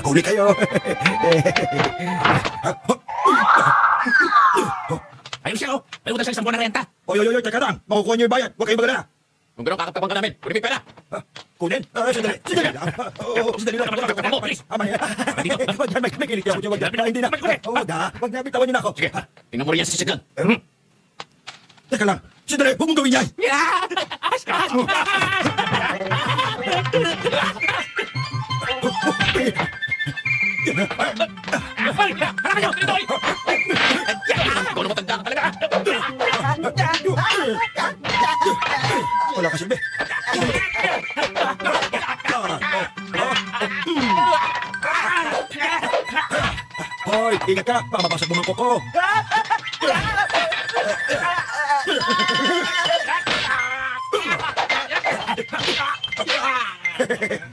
Huli kayo. Ayun siya, oh. May utang siya 10 buwan ng renta. Oy, teka lang. Makukuha niyo yung bayad. Huwag kayong magana. Kung gano'n, kakaptapan ka namin. Kunin mo yung pera. Kunin? Sandali. Sandali lang. Sandali lang. Mo, please. May kinig ako. Wag na. Hindi na. Wag na. Bitawan niyo na ako. Sige, tingnan mo rin yan sa sisigan. Teka lang. Sandali. Huwag mong gawin yan. Ikaw na matanda ka talaga. Wala ka silbi. Hoy, ingat ka. Baka mabasag mo ng koko.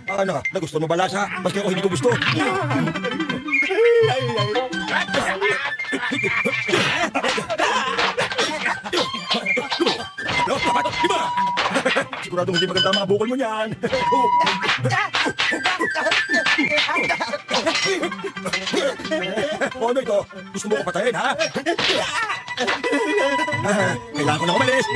Ano? Nagusto mo ba lasa? Maski ako hindi ko gusto. Siguradong hindi maganda ang mga bukol mo niyan. Ano ito? Gusto mo ko patayin, ha? Kailangan ko na umalis.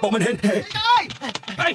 Paumanhin. Ay! Ay!